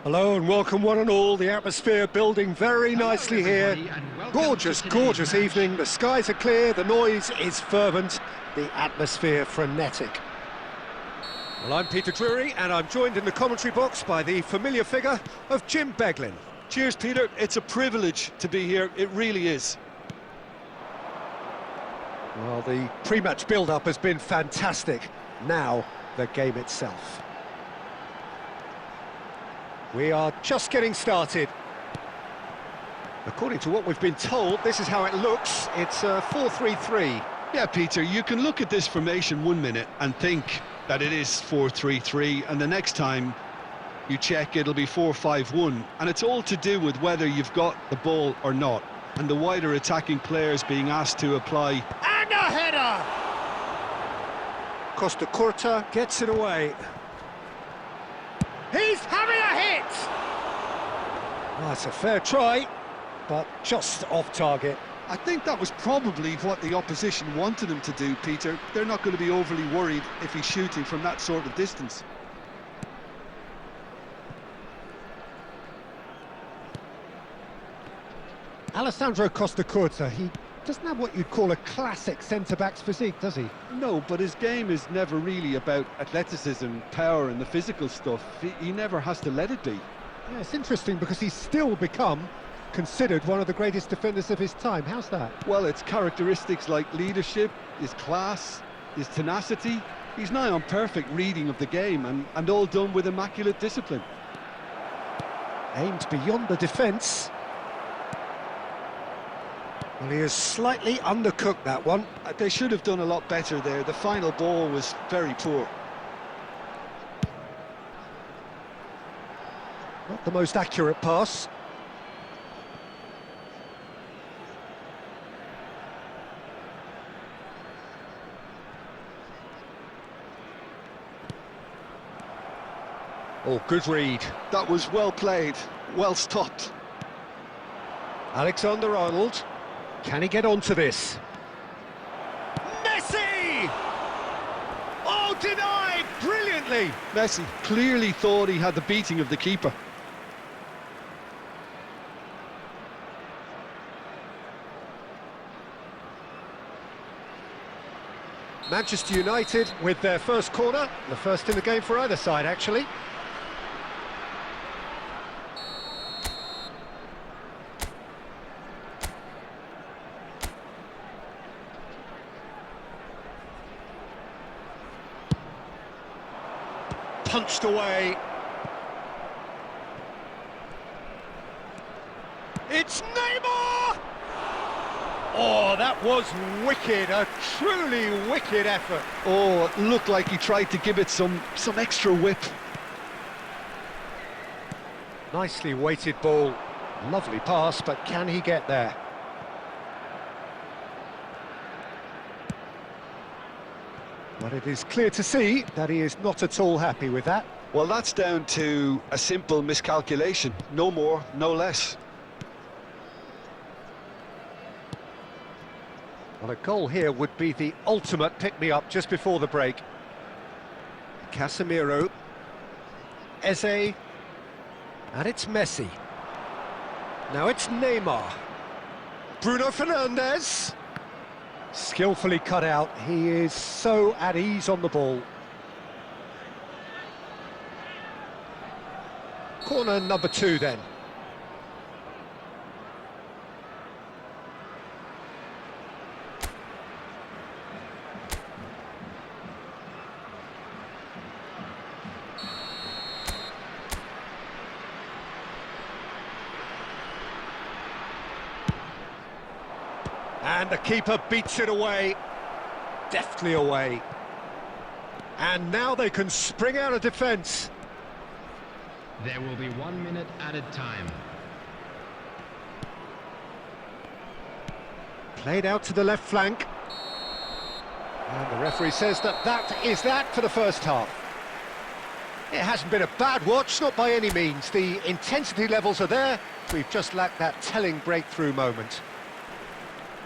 Hello and welcome one and all. The atmosphere building very nicely here. Gorgeous, gorgeous evening. The skies are clear, the noise is fervent, the atmosphere frenetic. Well, I'm Peter Drury and I'm joined in the commentary box by the familiar figure of Jim Beglin. Cheers, Peter. It's a privilege to be here. It really is. Well, the pre-match build-up has been fantastic. Now, the game itself. We are just getting started. According to what we've been told, this is how it looks. It's a 4-3-3. Yeah, Peter, you can look at this formation 1 minute and think that it is 4-3-3, and the next time you check, it'll be 4-5-1. And it's all to do with whether you've got the ball or not, and the wider attacking players being asked to apply. And a header! Costa Curta gets it away. He's having a hit! Well, that's a fair try, but just off target. I think that was probably what the opposition wanted him to do, Peter. They're not going to be overly worried if he's shooting from that sort of distance. Alessandro Costa Curta, he doesn't have what you'd call a classic centre-back's physique, does he? No, but his game is never really about athleticism, power and the physical stuff. He never has to let it be. Yeah, it's interesting because he's still become considered one of the greatest defenders of his time. How's that? Well, it's characteristics like leadership, his class, his tenacity. He's nigh on perfect reading of the game and all done with immaculate discipline. Aimed beyond the defence. Well, he has slightly undercooked that one. They should have done a lot better there. The final ball was very poor. Not the most accurate pass. Oh, good read. That was well played, well stopped. Alexander-Arnold. Can he get onto this? Messi! Oh, denied brilliantly! Messi clearly thought he had the beating of the keeper. Manchester United with their first corner, the first in the game for either side, actually. Punched away. It's Neymar! Oh, that was wicked, a truly wicked effort. Oh, it looked like he tried to give it some extra whip. Nicely weighted ball. Lovely pass, but can he get there? But it is clear to see that he is not at all happy with that. Well, that's down to a simple miscalculation. No more, no less. Well, a goal here would be the ultimate pick-me-up just before the break. Casemiro. Eze. And it's Messi. Now it's Neymar. Bruno Fernandes. Skillfully cut out. He is so at ease on the ball. Corner number 2 then. And the keeper beats it away, deftly away. And now they can spring out of defence. There will be 1 minute added time. Played out to the left flank. And the referee says that is that for the first half. It hasn't been a bad watch, not by any means. The intensity levels are there. We've just lacked that telling breakthrough moment.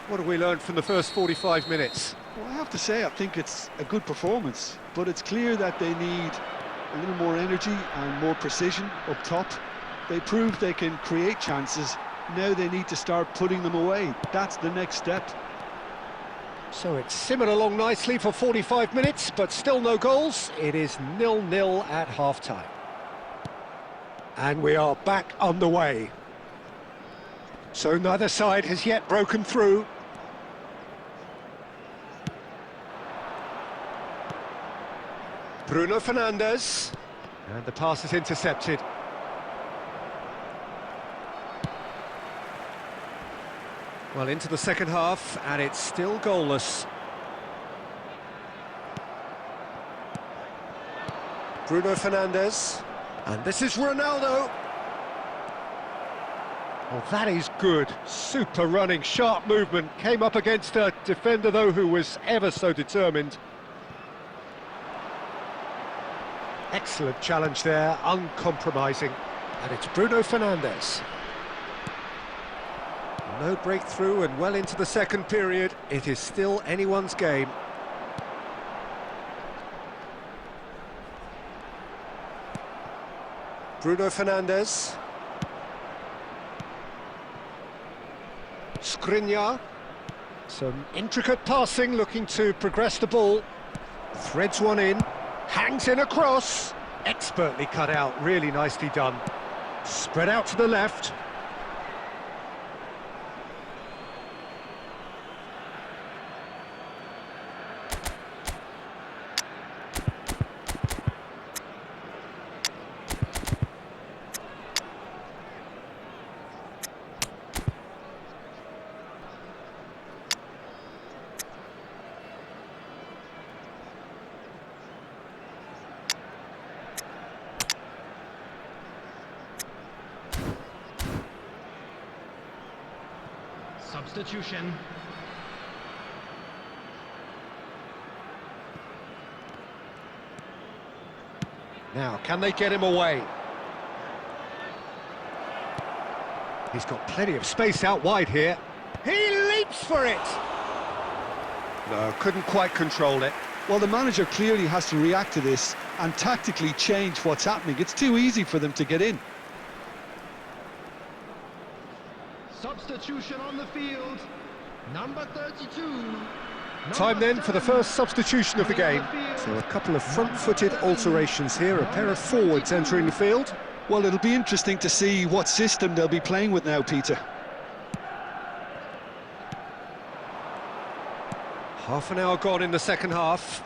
What have we learned from the first 45 minutes? Well, I have to say, I think it's a good performance, but it's clear that they need a little more energy and more precision up top. They proved they can create chances. Now they need to start putting them away. That's the next step. So it's simmered along nicely for 45 minutes, but still no goals. It is 0-0 at half-time. And we are back underway. So neither side has yet broken through. Bruno Fernandes. And the pass is intercepted. Well, into the second half, and it's still goalless. Bruno Fernandes. And this is Ronaldo. Oh, that is good. Super running, sharp movement. Came up against a defender, though, who was ever so determined. Excellent challenge there, uncompromising. And it's Bruno Fernandes. No breakthrough and well into the second period. It is still anyone's game. Bruno Fernandes. Skriniar. Some intricate passing, looking to progress the ball. Threads one in. Hangs in a cross. Expertly cut out, really nicely done. Spread out to the left. Substitution. Now, can they get him away? He's got plenty of space out wide here. He leaps for it! No, couldn't quite control it. Well, the manager clearly has to react to this and tactically change what's happening. It's too easy for them to get in. Substitution on the field. Number 32. Time then for the first substitution of the game. So a couple of front-footed alterations here, a pair of forwards entering the field. Well, it'll be interesting to see what system they'll be playing with now, Peter. Half an hour gone in the second half.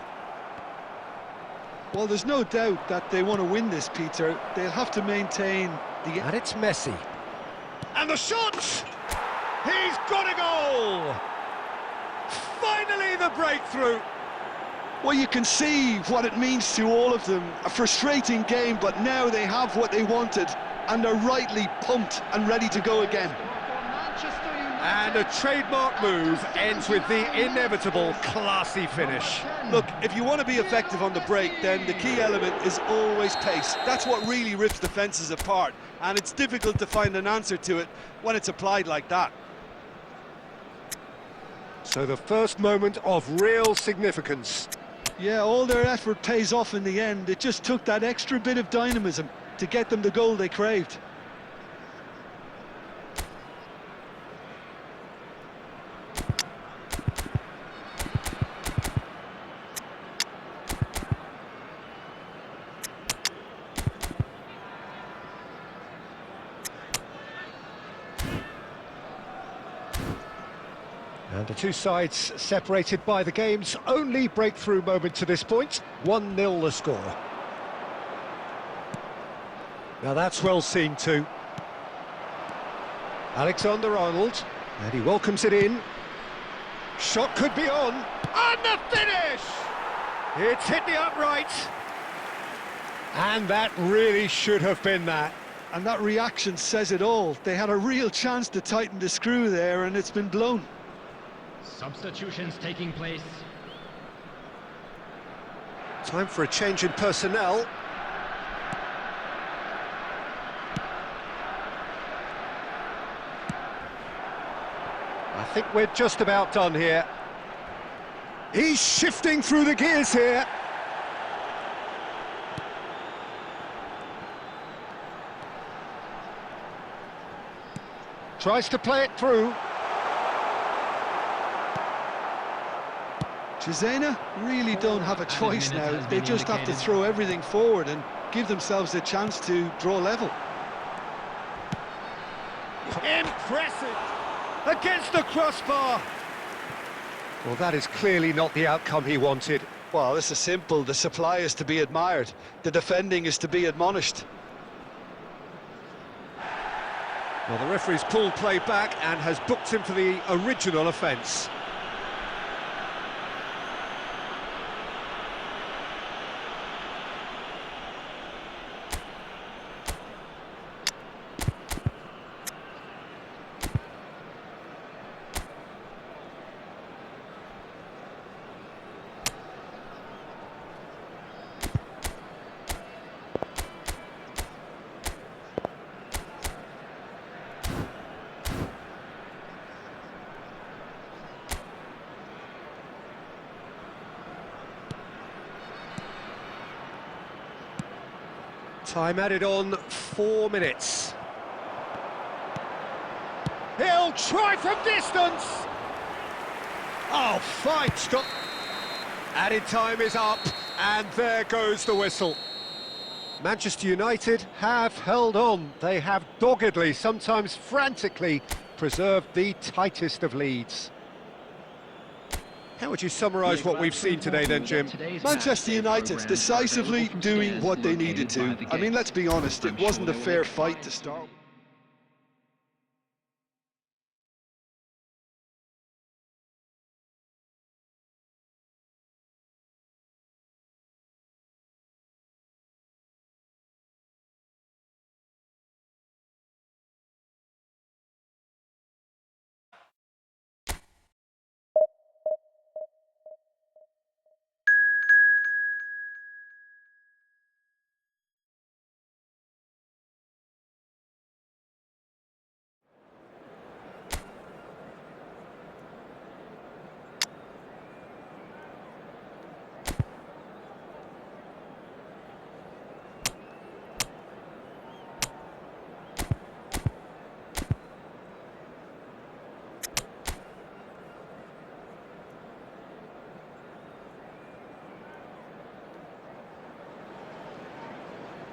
Well, there's no doubt that they want to win this, Peter. They'll have to maintain the... And it's Messi. And the shot! He's got a goal! Finally the breakthrough! Well, you can see what it means to all of them. A frustrating game, but now they have what they wanted, and they're rightly pumped and ready to go again. And a trademark move ends with the inevitable classy finish. Look, if you want to be effective on the break, then the key element is always pace. That's what really rips defences apart, and it's difficult to find an answer to it when it's applied like that. So the first moment of real significance. Yeah, all their effort pays off in the end. It just took that extra bit of dynamism to get them the goal they craved. And the two sides separated by the game's only breakthrough moment to this point. 1-0 the score. Now that's well seen too. Alexander-Arnold, and he welcomes it in. Shot could be on, and the finish! It's hit the upright. And that really should have been that. And that reaction says it all. They had a real chance to tighten the screw there, and it's been blown. Substitutions taking place. Time for a change in personnel. I think we're just about done here. He's shifting through the gears here. Tries to play it through. Cesena really don't have a choice now. They just have to throw everything forward and give themselves a chance to draw level. Impressive! Against the crossbar! Well, that is clearly not the outcome he wanted. Well, this is simple. The supply is to be admired. The defending is to be admonished. Well, the referee's pulled play back and has booked him for the original offence. Time added on 4 minutes. He'll try from distance! Oh, fine stop. Added time is up, and there goes the whistle. Manchester United have held on. They have doggedly, sometimes frantically, preserved the tightest of leads. How would you summarise what we've seen today then, Jim? Manchester United decisively doing what they needed to. I mean, let's be honest, it wasn't a fair fight to start.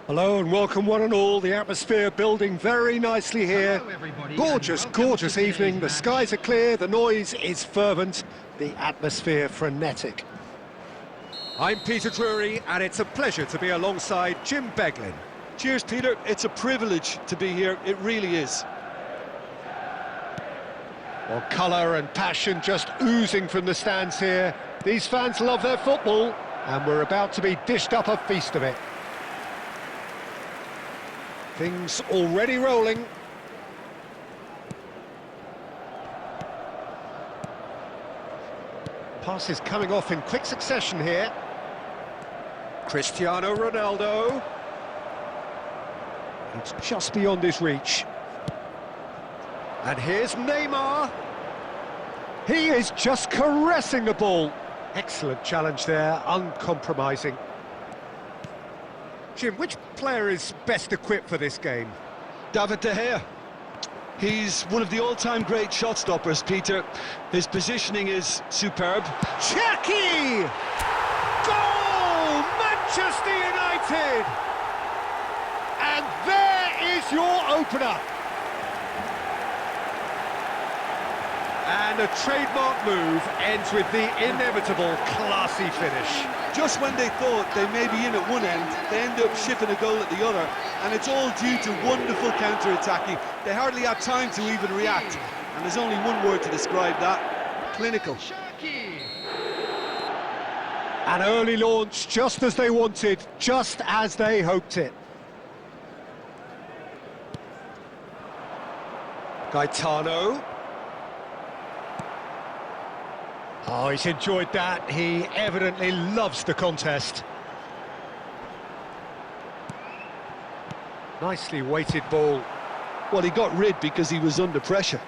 Hello and welcome one and all. The atmosphere building very nicely here. Gorgeous, gorgeous evening. The skies are clear, the noise is fervent, the atmosphere frenetic. I'm Peter Drury and it's a pleasure to be alongside Jim Beglin. Cheers, Peter. It's a privilege to be here. It really is. Well, colour and passion just oozing from the stands here. These fans love their football and we're about to be dished up a feast of it. Things already rolling. Passes coming off in quick succession here. Cristiano Ronaldo. It's just beyond his reach. And here's Neymar. He is just caressing the ball. Excellent challenge there, uncompromising. Jim, which player is best equipped for this game? David De Gea. He's one of the all-time great shot stoppers, Peter. His positioning is superb. Chucky! Goal! Manchester United! And there is your opener. And a trademark move ends with the inevitable classy finish. Just when they thought they may be in at one end, they end up shipping a goal at the other, and it's all due to wonderful counter-attacking. They hardly had time to even react, and there's only one word to describe that: clinical. An early launch, just as they wanted, just as they hoped it. Gaetano. Oh, he's enjoyed that. He evidently loves the contest. Nicely weighted ball. Well, he got rid because he was under pressure.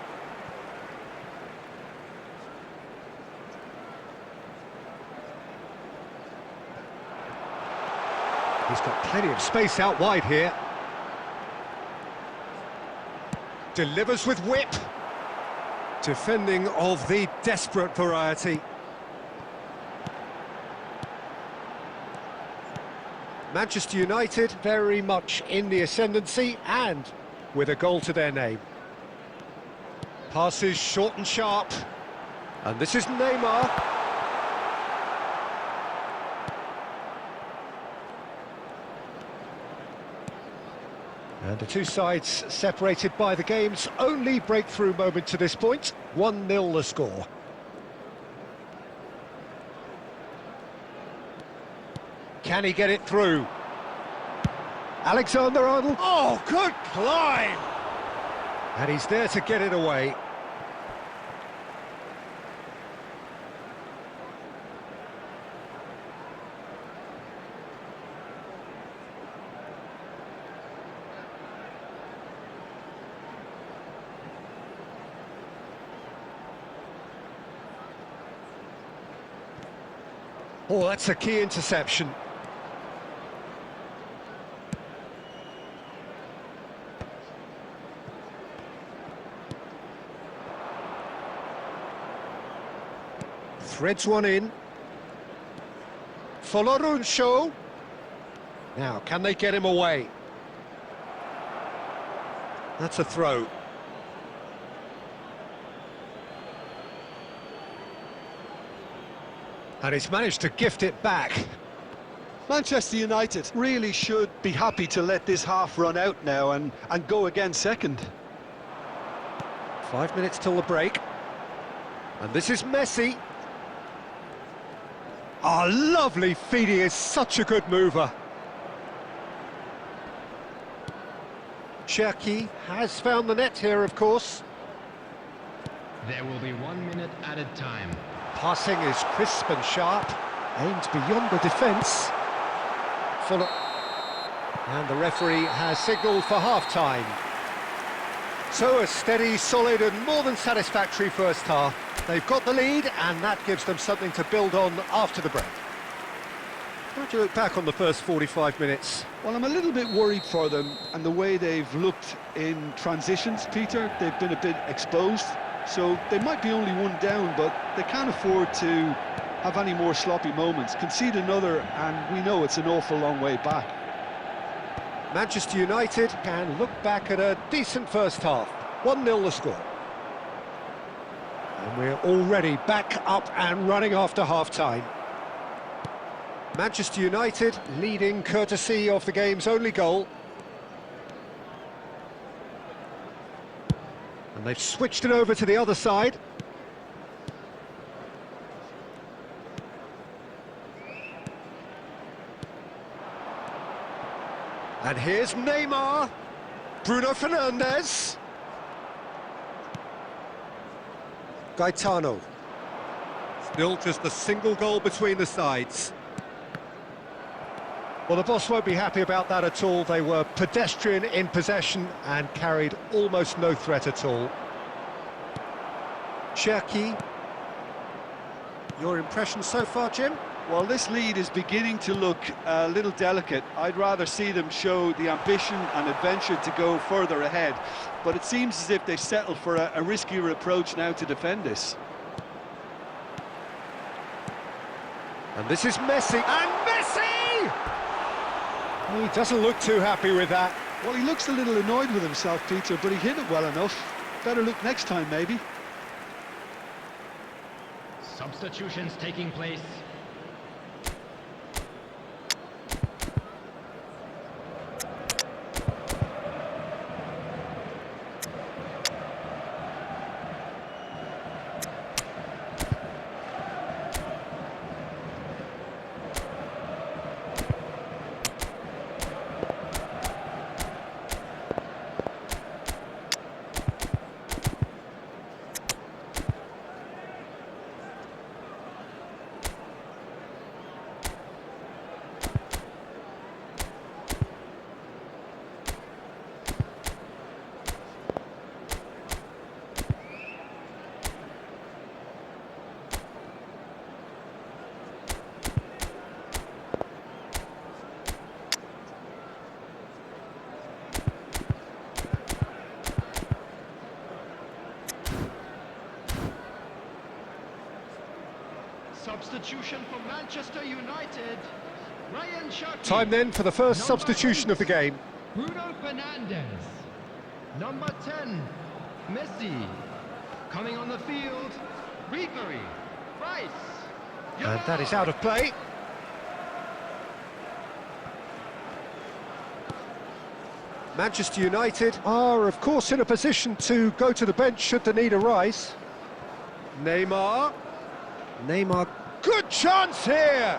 He's got plenty of space out wide here. Delivers with whip. Defending of the desperate variety. Manchester United very much in the ascendancy and with a goal to their name. Passes short and sharp. And this is Neymar. And the two sides separated by the game's only breakthrough moment to this point. 1-0 the score. Can he get it through? Alexander-Arnold. Oh, good climb! And he's there to get it away. Oh, that's a key interception. Threads one in. Foloruncho. Now, can they get him away? That's a throw. And he's managed to gift it back. Manchester United really should be happy to let this half run out now and go again second. 5 minutes till the break. And this is Messi. Oh, lovely feed, he is such a good mover. Cherki has found the net here, of course. There will be 1 minute added time. Passing is crisp and sharp, aimed beyond the defence. And the referee has signalled for half-time. So a steady, solid and more than satisfactory first half. They've got the lead and that gives them something to build on after the break. How do you look back on the first 45 minutes? Well, I'm a little bit worried for them and the way they've looked in transitions, Peter. They've been a bit exposed. So they might be only one down, but they can't afford to have any more sloppy moments. Concede another, and we know it's an awful long way back. Manchester United can look back at a decent first half. 1-0 the score. And we're already back up and running after half-time. Manchester United leading courtesy of the game's only goal. And they've switched it over to the other side. And here's Neymar. Bruno Fernandes. Gaetano. Still just a single goal between the sides. Well, the boss won't be happy about that at all. They were pedestrian in possession and carried almost no threat at all. Cherki. Your impression so far, Jim? Well, this lead is beginning to look a little delicate. I'd rather see them show the ambition and adventure to go further ahead. But it seems as if they've settled for a riskier approach now to defend this. And this is Messi. And Messi! He doesn't look too happy with that. Well, he looks a little annoyed with himself, Peter, but he hit it well enough. Better look next time, maybe. Substitutions taking place. Substitution for Manchester United. Ryan Shaki. Time then for the first substitution of the game. Bruno Fernandes. Number 10, Messi. Coming on the field, Ribery. Rice. And that is out of play. Manchester United are, of course, in a position to go to the bench should the need arise. Neymar. Neymar, good chance here!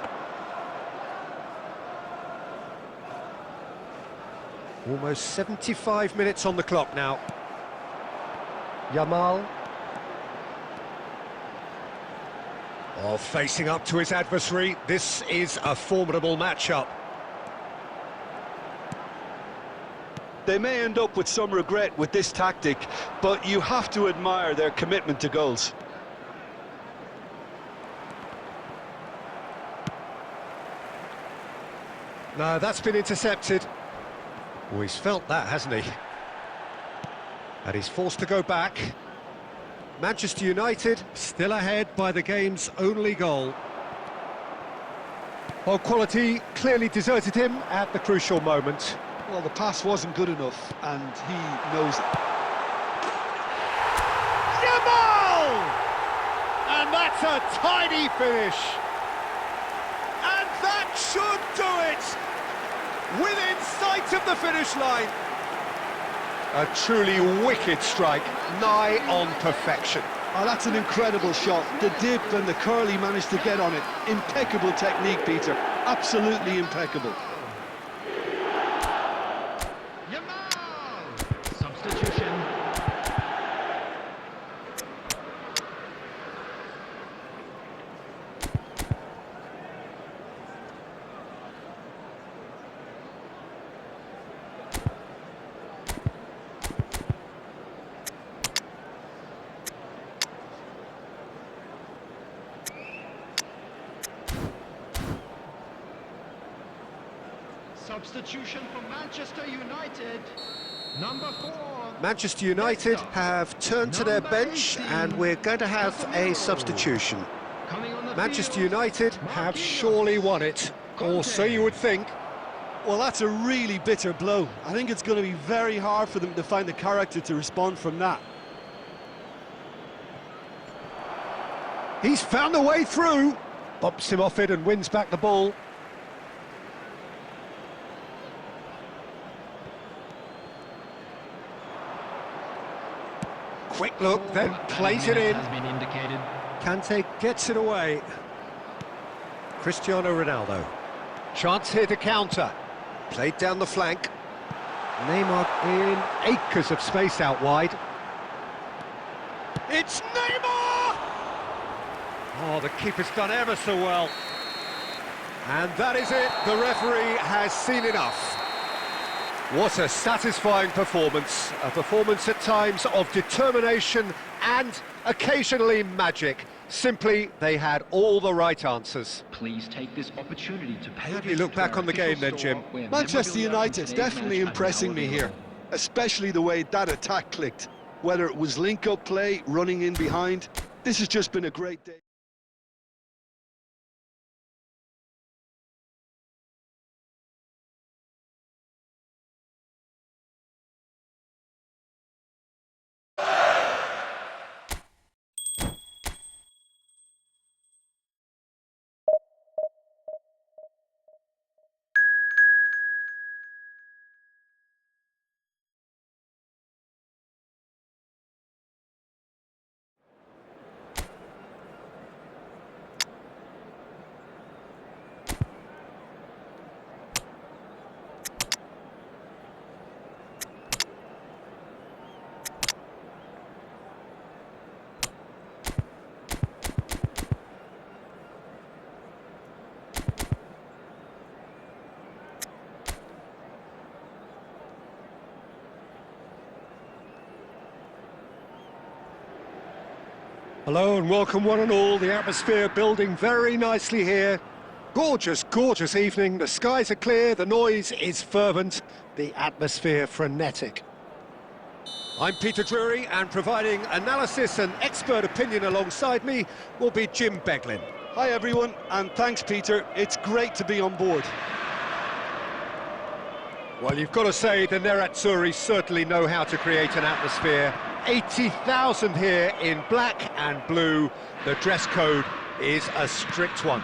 Almost 75 minutes on the clock now. Yamal. Oh, facing up to his adversary. This is a formidable matchup. They may end up with some regret with this tactic, but you have to admire their commitment to goals. No, that's been intercepted. Oh, he's felt that, hasn't he? And he's forced to go back. Manchester United still ahead by the game's only goal. Well, quality clearly deserted him at the crucial moment. Well, the pass wasn't good enough, and he knows it. Yamal! And that's a tidy finish. And that should do it! Within sight of the finish line. A truly wicked strike, nigh on perfection. Oh, that's an incredible shot. The dip and the curl he managed to get on it. Impeccable technique, Peter. Absolutely impeccable. Yamal! Substitution. Substitution for Manchester United. Number 4. Manchester United have turned to their bench and we're going to have a substitution. Manchester United have surely won it, or so you would think. Well, that's a really bitter blow. I think it's going to be very hard for them to find the character to respond from that. He's found a way through. Bumps him off it and wins back the ball. Quick look, then plays it in. Has been indicated. Kante gets it away. Cristiano Ronaldo. Chance here to counter. Played down the flank. Neymar in acres of space out wide. It's Neymar! Oh, the keeper's done ever so well. And that is it. The referee has seen enough. What a satisfying performance. A performance at times of determination and occasionally magic. Simply, they had all the right answers. Please take this opportunity to pay. How do you look back on the game then, Jim? Manchester United's definitely impressing me here, especially the way that attack clicked. Whether it was link-up play, running in behind, this has just been a great day. Hello and welcome one and all. The atmosphere building very nicely here. Gorgeous, gorgeous evening. The skies are clear, the noise is fervent, the atmosphere frenetic. I'm Peter Drury, and providing analysis and expert opinion alongside me will be Jim Beglin. Hi everyone, and thanks Peter, it's great to be on board. Well, you've got to say the Nerazzurri certainly know how to create an atmosphere. 80,000 here in black and blue. The dress code is a strict one.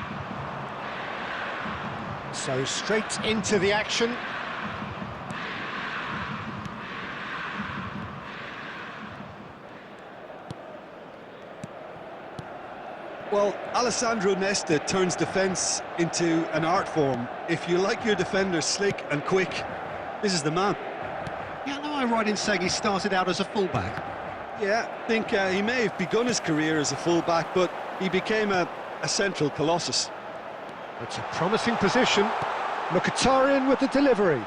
So straight into the action. Well, Alessandro Nesta turns defence into an art form. If you like your defenders slick and quick, this is the man. Yeah, am I right in saying he started out as a fullback? Yeah, I think he may have begun his career as a fullback, but he became a central colossus. It's a promising position. Mkhitaryan with the delivery.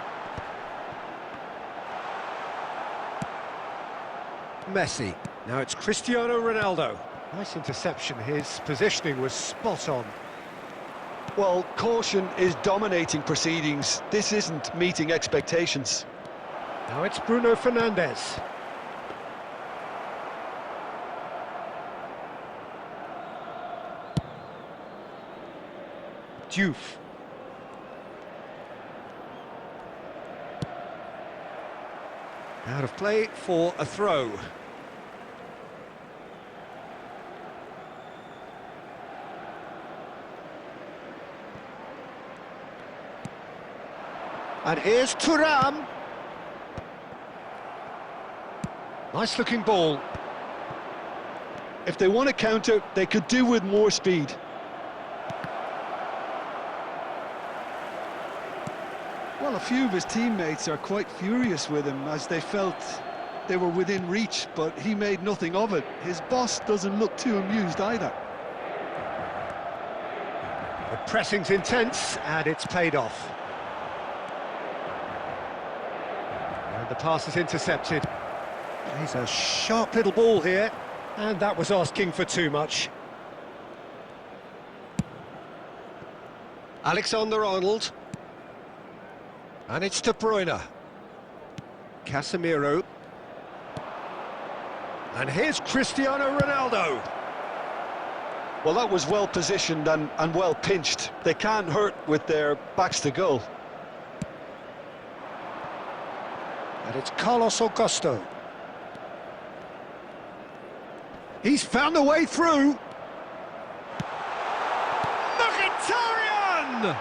Messi. Now it's Cristiano Ronaldo. Nice interception. His positioning was spot on. Well, caution is dominating proceedings. This isn't meeting expectations. Now it's Bruno Fernandes. Diouf. Out of play for a throw. And here's Thuram. Nice looking ball. If they want to counter, they could do with more speed. Well, a few of his teammates are quite furious with him as they felt they were within reach, but he made nothing of it. His boss doesn't look too amused either. The pressing's intense and it's paid off. And the pass is intercepted. He's a sharp little ball here, and that was asking for too much. Alexander-Arnold. And it's De Bruyne. Casemiro. And here's Cristiano Ronaldo. Well, that was well positioned and well pinched. They can't hurt with their backs to goal. And it's Carlos Augusto. He's found a way through. Mkhitaryan!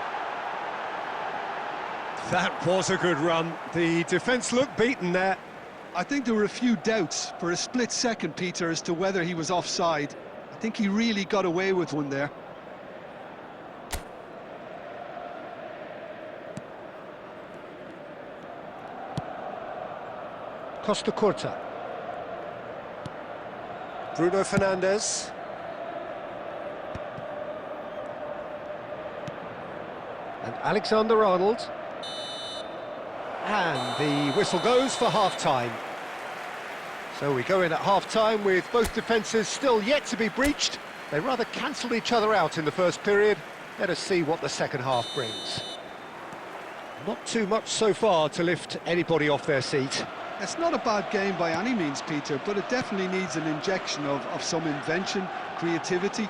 That was a good run. The defence looked beaten there. I think there were a few doubts for a split second, Peter, as to whether he was offside. I think he really got away with one there. Costa Curta. Bruno Fernandes. And Alexander-Arnold. And the whistle goes for half-time. So we go in at half-time with both defences still yet to be breached. They rather cancelled each other out in the first period. Let us see what the second half brings. Not too much so far to lift anybody off their seat. It's not a bad game by any means, Peter, but it definitely needs an injection of some invention, creativity.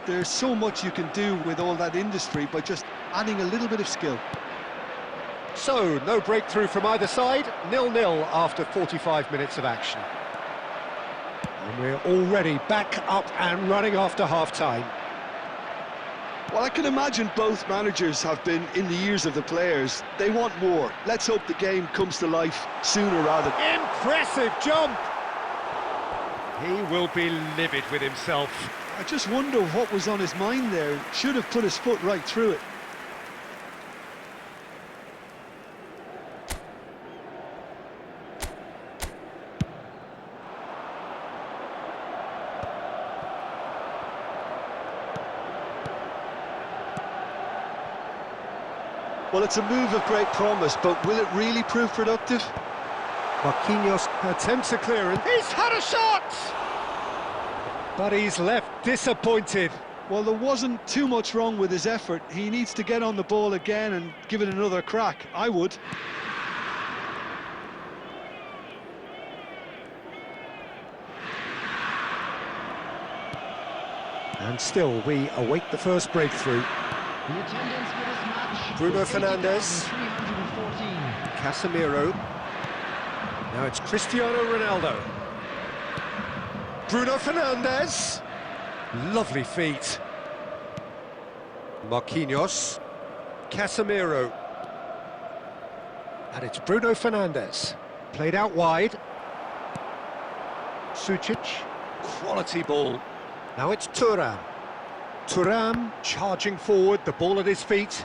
There's so much you can do with all that industry by just adding a little bit of skill. So, no breakthrough from either side, 0-0 after 45 minutes of action. And we're already back up and running after half-time. Well, I can imagine both managers have been in the ears of the players. They want more. Let's hope the game comes to life sooner rather. Impressive jump! He will be livid with himself. I just wonder what was on his mind there. Should have put his foot right through it. Well, it's a move of great promise, but will it really prove productive? Marquinhos attempts a clearance. He's had a shot! But he's left disappointed. Well, there wasn't too much wrong with his effort. He needs to get on the ball again and give it another crack. I would. And still, we await the first breakthrough. The attendance for this match Bruno was Fernandes. 80,314. Casemiro. Now it's Cristiano Ronaldo. Bruno Fernandes. Lovely feet. Marquinhos. Casemiro. And it's Bruno Fernandes. Played out wide. Sucic. Quality ball. Now it's Thuram. Thuram charging forward, the ball at his feet.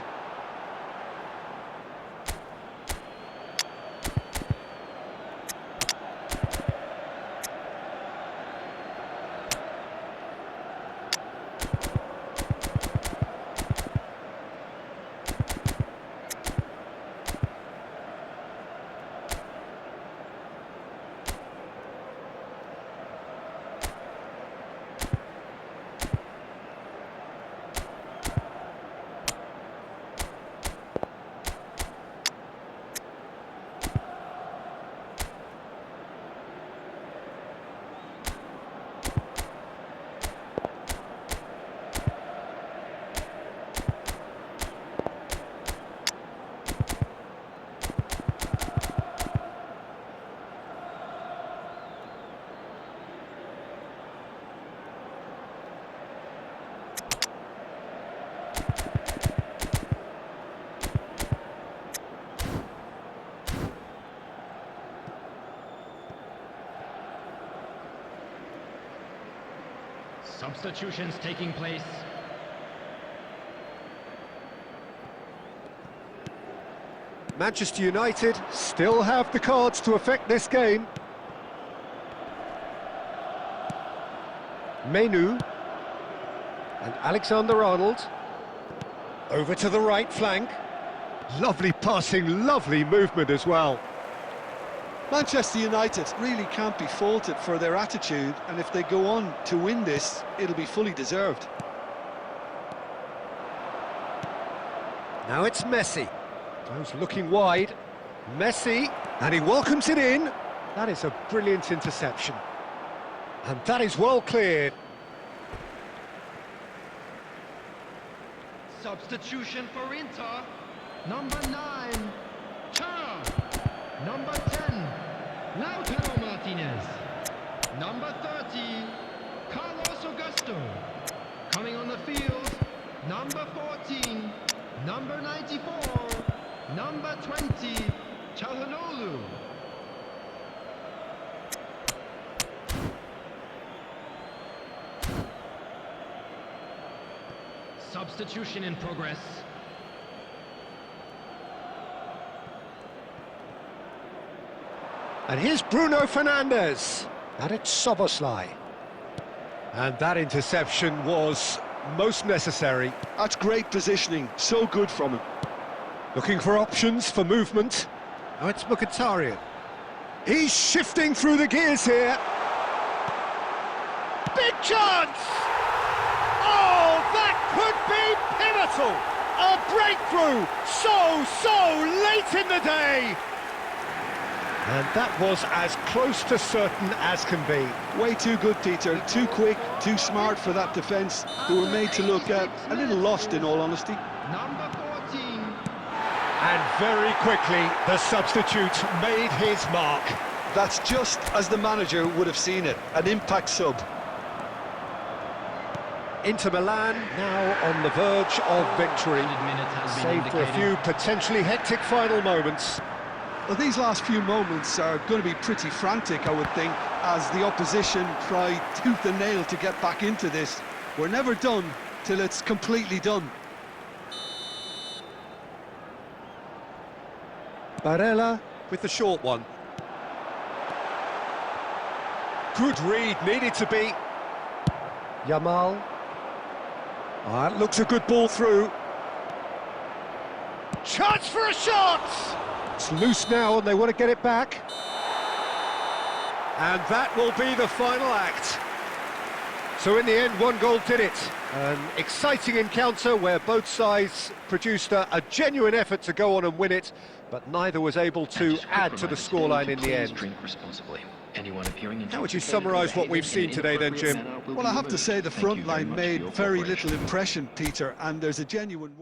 Substitutions taking place. Manchester United still have the cards to affect this game. Menu and Alexander-Arnold over to the right flank. Lovely passing, lovely movement as well. Manchester United really can't be faulted for their attitude, and if they go on to win this, it'll be fully deserved. Now it's Messi. Goes looking wide. Messi, and he welcomes it in. That is a brilliant interception. And that is well cleared. Substitution for Inter. Number 9, Chara. Number 10, Lautaro Martinez. Number 30, Carlos Augusto. Coming on the field, number 14, number 94, number 20, Çalhanoğlu. Substitution in progress. And here's Bruno Fernandes. And it's Szoboszlai. And that interception was most necessary. That's great positioning, so good from him. Looking for options for movement. Now it's Mkhitaryan. He's shifting through the gears here. Big chance! Oh, that could be pivotal! A breakthrough so late in the day! And that was as close to certain as can be. Way too good, Peter. Too quick, too smart for that defence. They were made to look a little lost, in all honesty. Number 14. And very quickly, the substitute made his mark. That's just as the manager would have seen it, an impact sub. Inter Milan now on the verge of victory, save for a few potentially hectic final moments. Well, these last few moments are going to be pretty frantic, I would think, as the opposition try tooth and nail to get back into this. We're never done till it's completely done. Barella with the short one. Good read, needed to be. Yamal. That looks a good ball through. Chance for a shot! It's loose now and they want to get it back. And that will be the final act. So in the end, one goal did it. An exciting encounter where both sides produced a genuine effort to go on and win it, but neither was able to add to the scoreline in the end. Drink responsibly. Anyone appearing in How would you summarise what we've seen today then, Jim? Well, I have to say the front line made very little impression, Peter, and there's a genuine...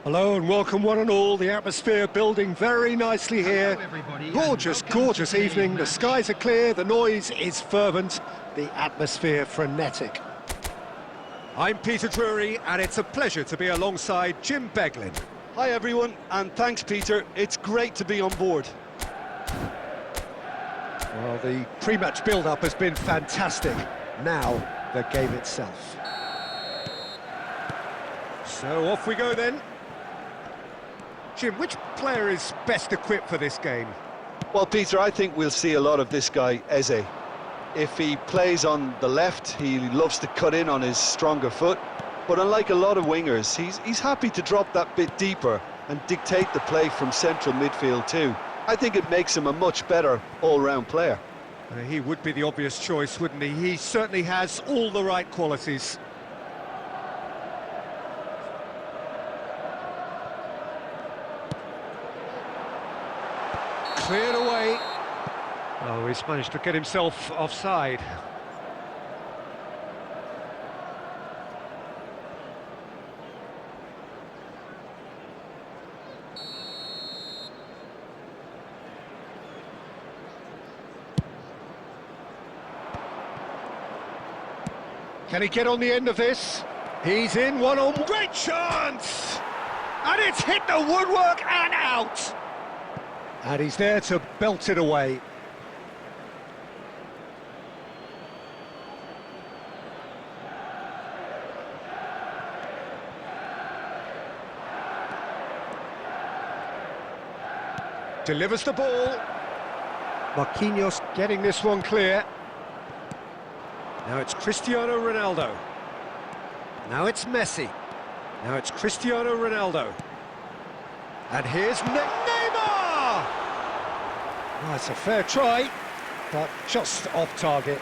Hello and welcome one and all. The atmosphere building very nicely here. Hello, everybody, Gorgeous, and welcome gorgeous to today's evening. The match. skies are clear, the noise is fervent, the atmosphere frenetic. I'm Peter Drury and it's a pleasure to be alongside Jim Beglin. Hi everyone, and thanks Peter, it's great to be on board. Well, the pre-match build-up has been fantastic. Now, the game itself. So off we go then. Jim, which player is best equipped for this game? Well, Peter, I think we'll see a lot of this guy, Eze. If he plays on the left, he loves to cut in on his stronger foot. But unlike a lot of wingers, he's happy to drop that bit deeper and dictate the play from central midfield too. I think it makes him a much better all-round player. He would be the obvious choice, wouldn't he? He certainly has all the right qualities. Cleared away. Oh, he's managed to get himself offside. Can he get on the end of this? He's in one-on. Great chance! And it's hit the woodwork and out! And he's there to belt it away. Delivers the ball. Marquinhos getting this one clear. Now it's Cristiano Ronaldo. Now it's Messi. Now it's Cristiano Ronaldo. And here's Neymar! Well, it's a fair try, but just off target.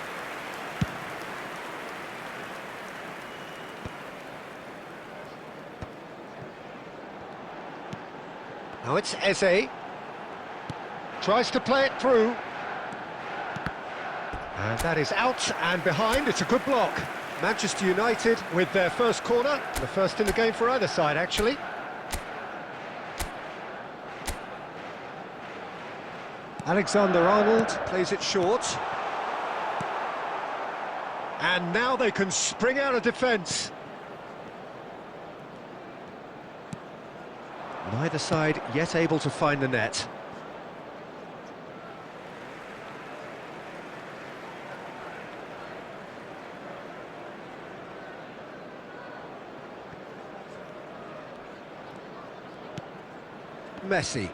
Now it's Eze. Tries to play it through. And that is out and behind. It's a good block. Manchester United with their first corner. The first in the game for either side, actually. Alexander-Arnold plays it short. And now they can spring out of defence. Neither side yet able to find the net. Messi.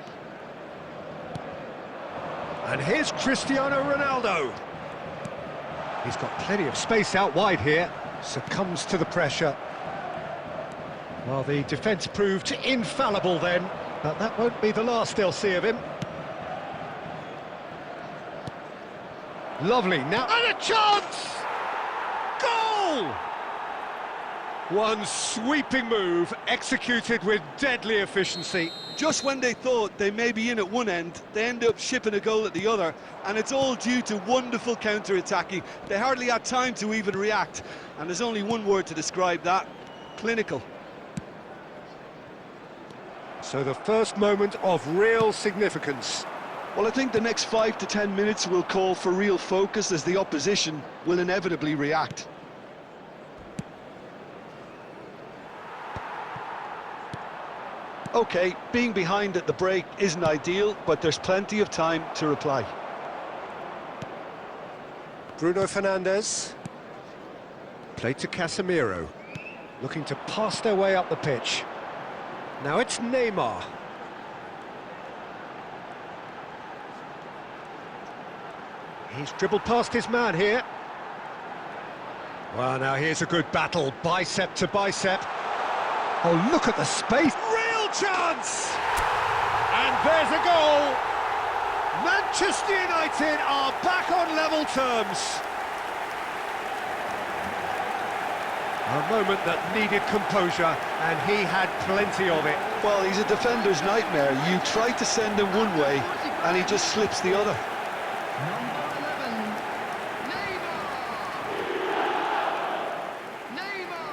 And here's Cristiano Ronaldo. He's got plenty of space out wide here. Succumbs to the pressure. Well, the defence proved infallible then, but that won't be the last they'll see of him. Lovely, now and a chance! Goal! One sweeping move, executed with deadly efficiency. Just when they thought they may be in at one end, they end up shipping a goal at the other, and it's all due to wonderful counter-attacking. They hardly had time to even react, and there's only one word to describe that: clinical. So the first moment of real significance. Well, I think the next 5 to 10 minutes will call for real focus, as the opposition will inevitably react. OK, being behind at the break isn't ideal, but there's plenty of time to reply. Bruno Fernandes. Played to Casemiro. Looking to pass their way up the pitch. Now it's Neymar. He's dribbled past his man here. Well, now here's a good battle, bicep to bicep. Oh, look at the space. Real chance! And there's a goal. Manchester United are back on level terms. A moment that needed composure, and he had plenty of it. Well, he's a defender's nightmare. You try to send him one way, and he just slips the other. Number 11, Neymar!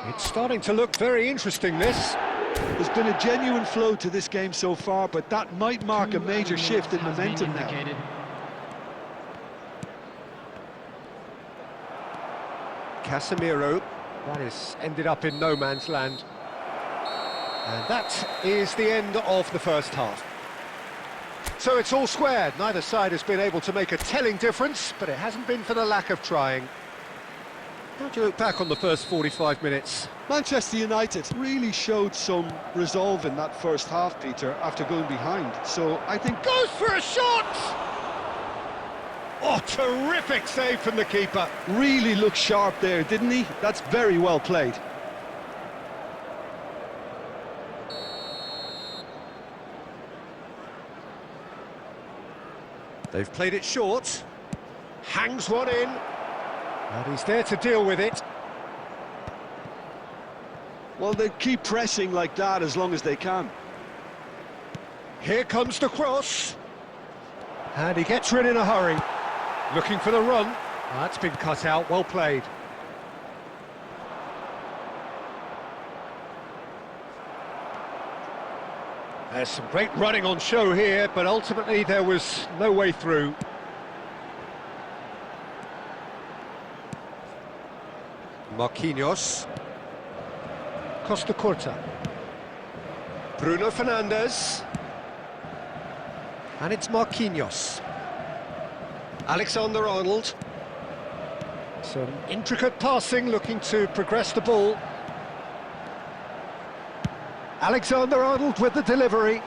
It's starting to look very interesting, this. There's been a genuine flow to this game so far, but that might mark a major shift in momentum now. Casemiro, that is ended up in no man's land. And that is the end of the first half. So it's all squared. Neither side has been able to make a telling difference, but it hasn't been for the lack of trying. How do you look back on the first 45 minutes? Manchester United really showed some resolve in that first half, Peter, after going behind. So I think... Goes for a shot! Oh, terrific save from the keeper. Really looked sharp there, didn't he? That's very well played. They've played it short. Hangs one in. And he's there to deal with it. Well, they keep pressing like that as long as they can. Here comes the cross. And he gets rid in a hurry. Looking for the run. That's been cut out, well played. There's some great running on show here, but ultimately there was no way through. Marquinhos. Costa Curta. Bruno Fernandes. And it's Marquinhos. Alexander-Arnold. Some intricate passing, looking to progress the ball. Alexander-Arnold with the delivery.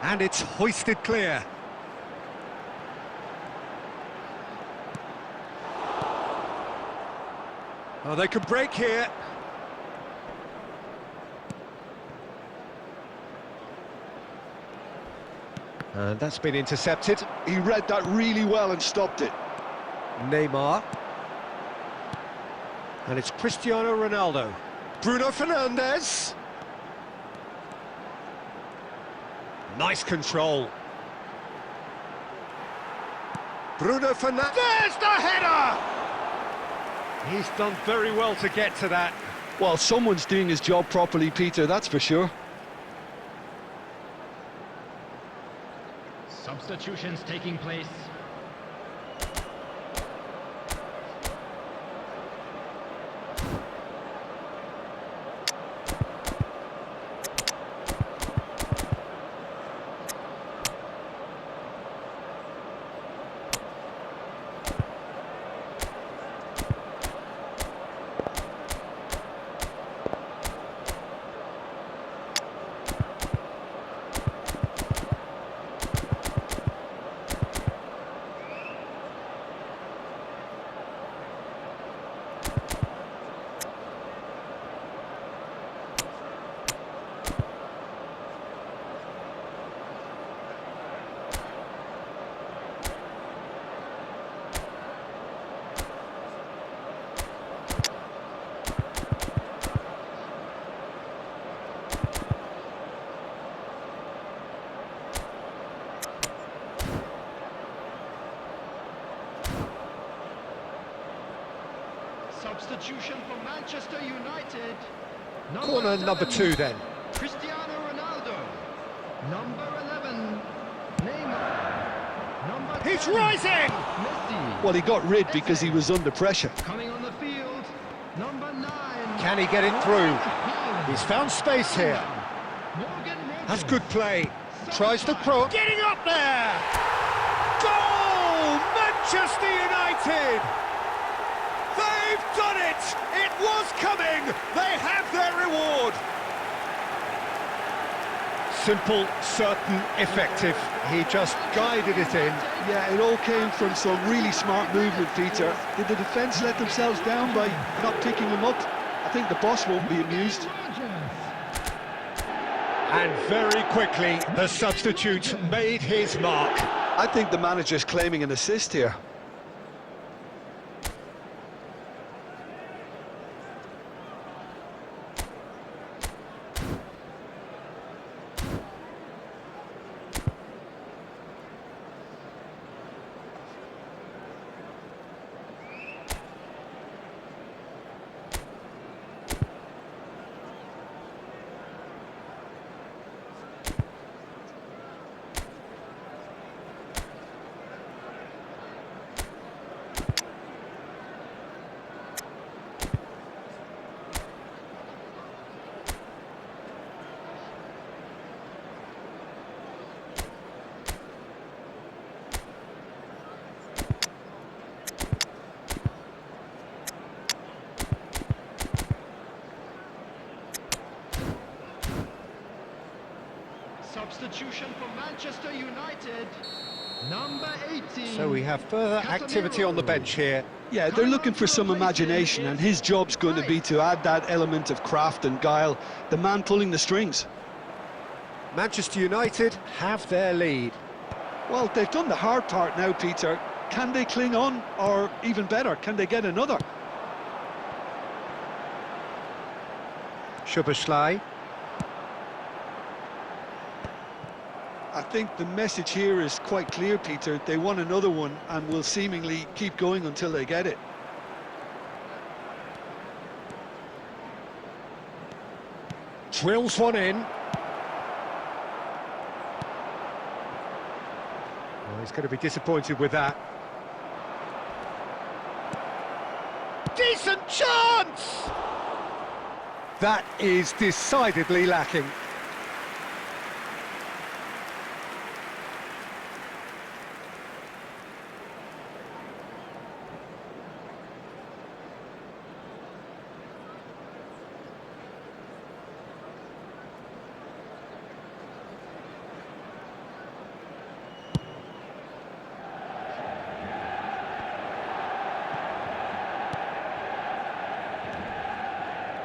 And it's hoisted clear. Oh, they could break here. And that's been intercepted. He read that really well and stopped it. Neymar. And it's Cristiano Ronaldo. Bruno Fernandes. Nice control. Bruno Fernandes. There's the header! He's done very well to get to that. Well, someone's doing his job properly, Peter, that's for sure. Substitutions taking place. Substitution for Manchester United. Corner number 2 then. Cristiano Ronaldo. Number 11. Neymar. Number 10. He's rising! Messi. Well, he got rid because he was under pressure. Coming on the field. Number 9. Can he get it through? He's found space here. Morgan Rogers. That's good play. Tries to cross. Getting up there! Goal! Manchester United! They've done it! It was coming! They have their reward! Simple, certain, effective. He just guided it in. Yeah, it all came from some really smart movement, Peter. Did the defence let themselves down by not picking him up? I think the boss won't be amused. And very quickly, the substitute made his mark. I think the manager's claiming an assist here. Substitution for Manchester United. Number 18. So we have further activity on the bench here. Yeah, they're looking for some imagination, and his job's going to be to add that element of craft and guile, the man pulling the strings. Manchester United have their lead. Well, they've done the hard part now, Peter. Can they cling on, or even better, can they get another? Szoboszlai. I think the message here is quite clear, Peter. They want another one and will seemingly keep going until they get it. Drills one in. Well, he's going to be disappointed with that. Decent chance! That is decidedly lacking.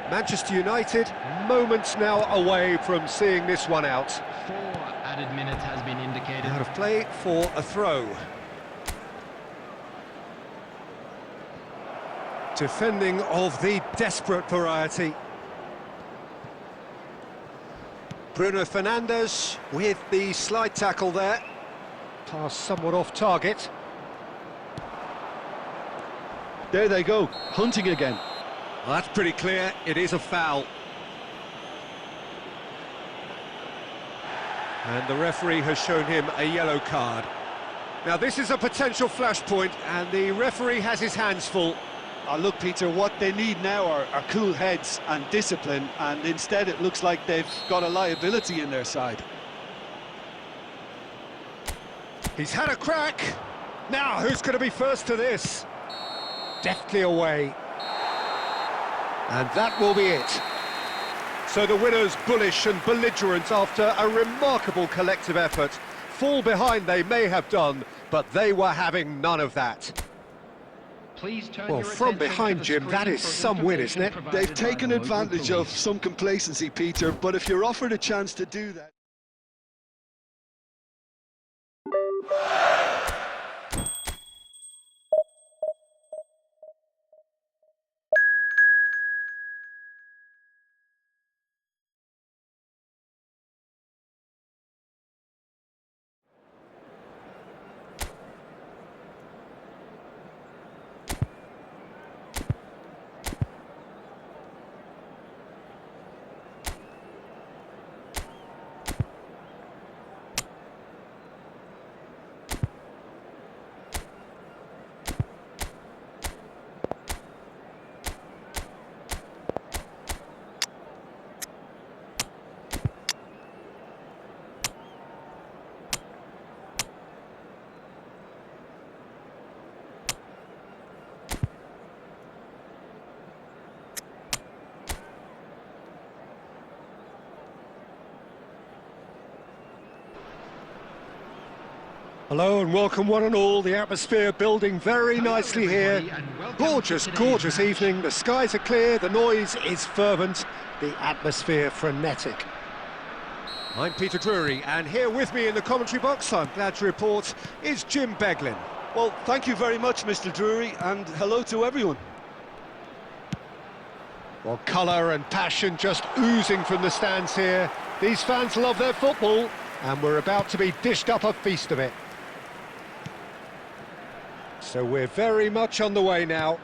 Manchester United, moments now away from seeing this one out. 4 added minutes has been indicated. Out of play for a throw. Defending of the desperate variety. Bruno Fernandes with the slide tackle there. Pass somewhat off target. There they go, hunting again. Well, that's pretty clear, it is a foul. And the referee has shown him a yellow card. Now this is a potential flashpoint, and the referee has his hands full. Look, Peter, what they need now are cool heads and discipline, and instead it looks like they've got a liability in their side. He's had a crack. Now, who's going to be first to this? Deftly away. And that will be it. So the winners, bullish and belligerent after a remarkable collective effort. Fall behind they may have done, but they were having none of that. Please turn Well, your from attention behind, to the Jim, screen that is for some win, isn't it? information They've provided by taken the local advantage of police. some complacency, Peter, but if you're offered a chance to do that... Hello and welcome one and all. The atmosphere building very nicely here. Gorgeous, gorgeous evening. The skies are clear, the noise is fervent, the atmosphere frenetic. I'm Peter Drury, and here with me in the commentary box, I'm glad to report, is Jim Beglin. Well, thank you very much, Mr. Drury, and hello to everyone. Well, colour and passion just oozing from the stands here. These fans love their football, and we're about to be dished up a feast of it. So we're very much on the way now.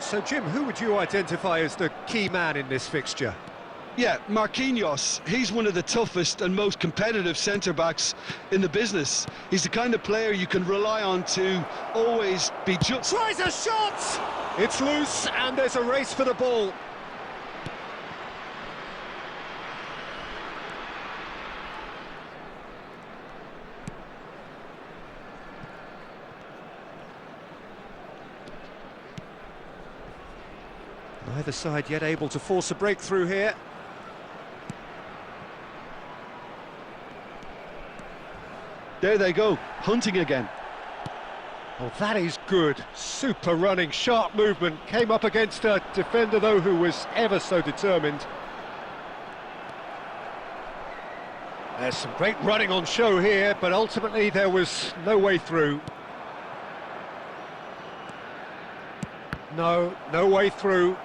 So Jim, who would you identify as the key man in this fixture? Yeah, Marquinhos, he's one of the toughest and most competitive centre-backs in the business. He's the kind of player you can rely on to always be just... Tries a shot! It's loose and there's a race for the ball. Neither side yet able to force a breakthrough here. There they go, hunting again. Oh, that is good. Super running, sharp movement. Came up against a defender, though, who was ever so determined. There's some great running on show here, but ultimately there was no way through. No way through.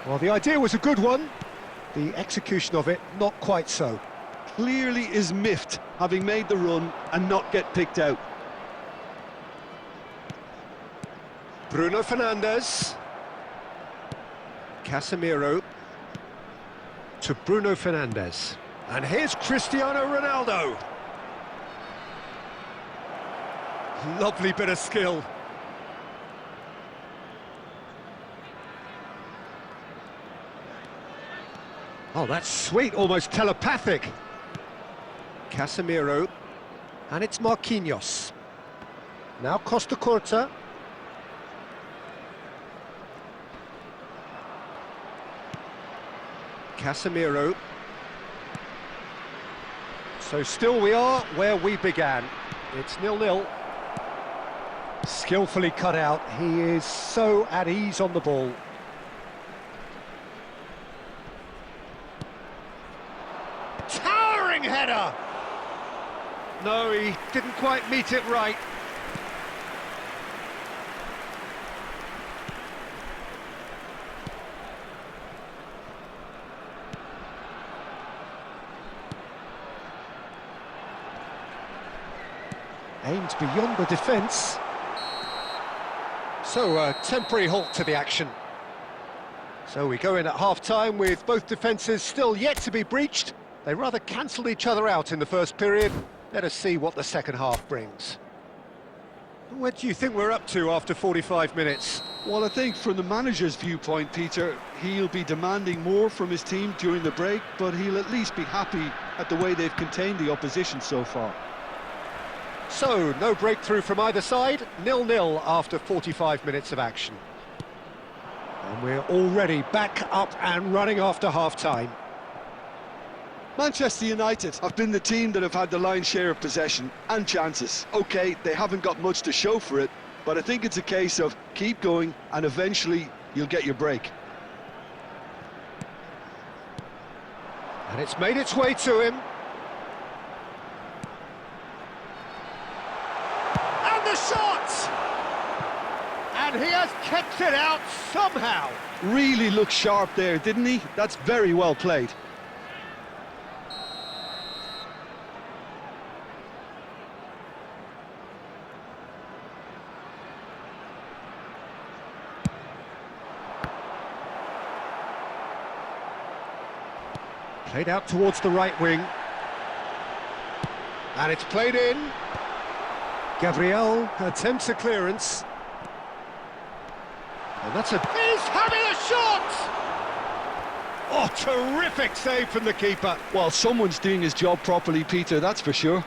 Well, the idea was a good one. The execution of it, not quite so. Clearly is miffed, having made the run and not get picked out. Bruno Fernandes. Casemiro. To Bruno Fernandes. And here's Cristiano Ronaldo. Lovely bit of skill. Oh, that's sweet, almost telepathic. Casemiro. And it's Marquinhos. Now Costa Curta. Casemiro. So still we are where we began. It's 0-0. Skillfully cut out. He is so at ease on the ball. Towering header! No, he didn't quite meet it right. Aimed beyond the defence. So a temporary halt to the action. So we go in at half-time with both defences still yet to be breached. They rather cancelled each other out in the first period. Let us see what the second half brings. What do you think we're up to after 45 minutes? Well, I think from the manager's viewpoint, Peter, he'll be demanding more from his team during the break, but he'll at least be happy at the way they've contained the opposition so far. So, no breakthrough from either side, 0-0 after 45 minutes of action. And we're already back up and running after half-time. Manchester United have been the team that have had the lion's share of possession and chances. OK, they haven't got much to show for it, but I think it's a case of keep going and eventually you'll get your break. And it's made its way to him. And the shot! And he has kept it out somehow. Really looked sharp there, didn't he? That's very well played. Played out towards the right wing. And it's played in. Gabriel attempts a clearance. And that's a... He's having a shot! Oh, terrific save from the keeper. Well, someone's doing his job properly, Peter, that's for sure.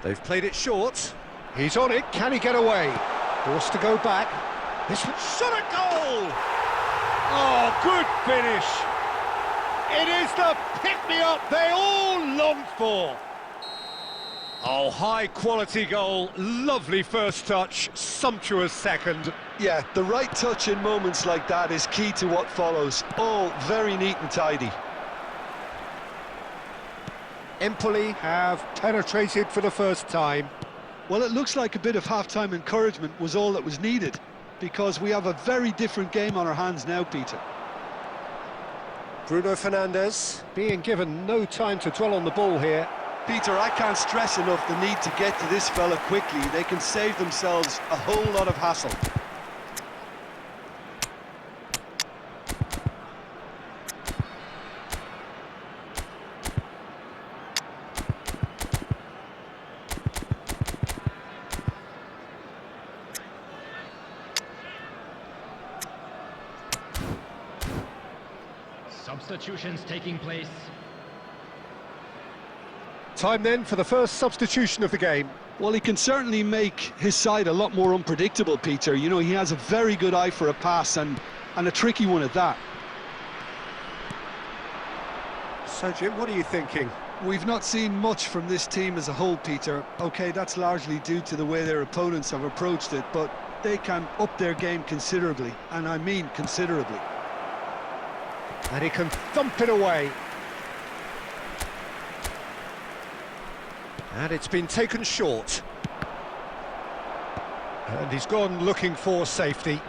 They've played it short. He's on it. Can he get away? Forced to go back. This shot at goal! Oh, good finish. It is the pick-me-up they all longed for. Oh, high-quality goal. Lovely first touch. Sumptuous second. Yeah, the right touch in moments like that is key to what follows. All very neat and tidy. Empoli have penetrated for the first time. Well, it looks like a bit of half-time encouragement was all that was needed, because we have a very different game on our hands now, Peter. Bruno Fernandes being given no time to dwell on the ball here. Peter, I can't stress enough the need to get to this fella quickly. They can save themselves a whole lot of hassle. Substitutions taking place. Time then for the first substitution of the game. Well, he can certainly make his side a lot more unpredictable, Peter. You know, he has a very good eye for a pass and a tricky one at that. So, Jim, what are you thinking? We've not seen much from this team as a whole, Peter. OK, that's largely due to the way their opponents have approached it, but they can up their game considerably, and I mean considerably. And he can thump it away. And it's been taken short. And he's gone looking for safety.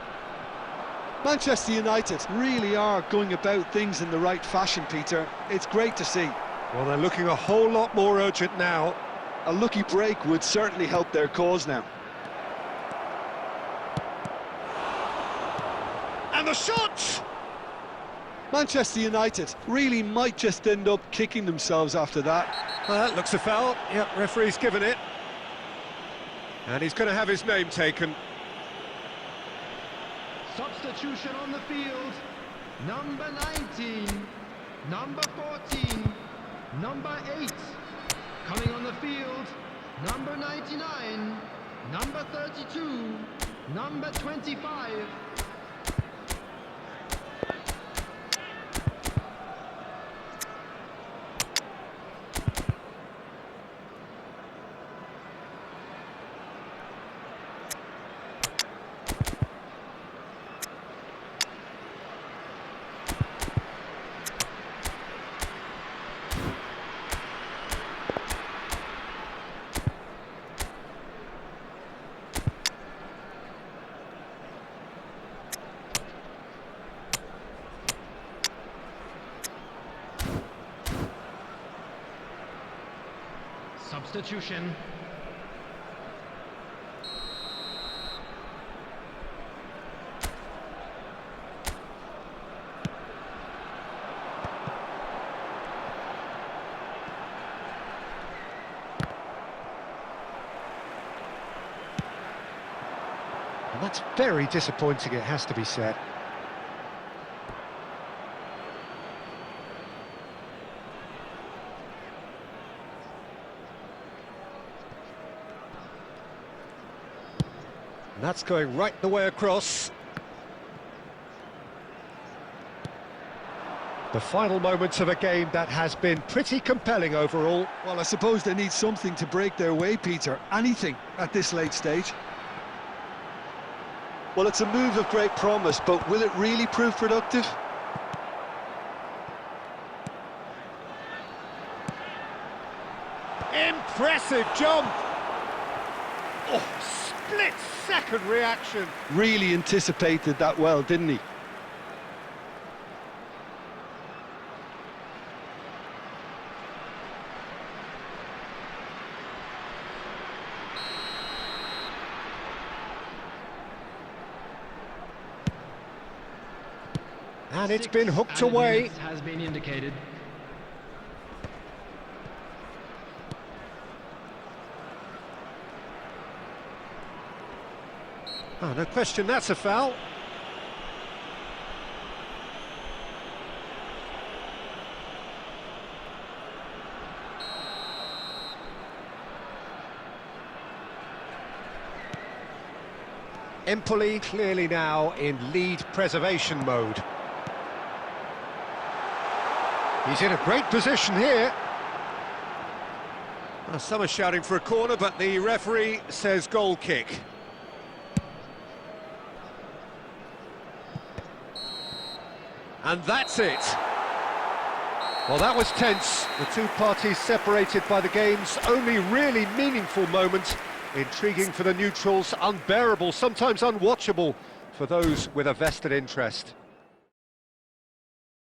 Manchester United really are going about things in the right fashion, Peter. It's great to see. Well, they're looking a whole lot more urgent now. A lucky break would certainly help their cause now. And the shot! Manchester United really might just end up kicking themselves after that. Well, that looks a foul. Yep, referee's given it. And he's going to have his name taken. Substitution on the field. Number 19, number 14, number 8. Coming on the field, number 99, number 32, number 25. Substitution. And that's very disappointing, it has to be said. And that's going right the way across. The final moments of a game that has been pretty compelling overall. Well, I suppose they need something to break their way, Peter. Anything at this late stage. Well, it's a move of great promise, but will it really prove productive? Impressive jump! Oh, split-second reaction. Really anticipated that well, didn't he? And it's been hooked Added away. minutes has been indicated. Oh, no question, that's a foul. Empoli clearly now in lead preservation mode. He's in a great position here. Well, some are shouting for a corner, but the referee says goal kick. And that's it. Well, that was tense. The two parties separated by the game's only really meaningful moment. Intriguing for the neutrals, unbearable, sometimes unwatchable for those with a vested interest.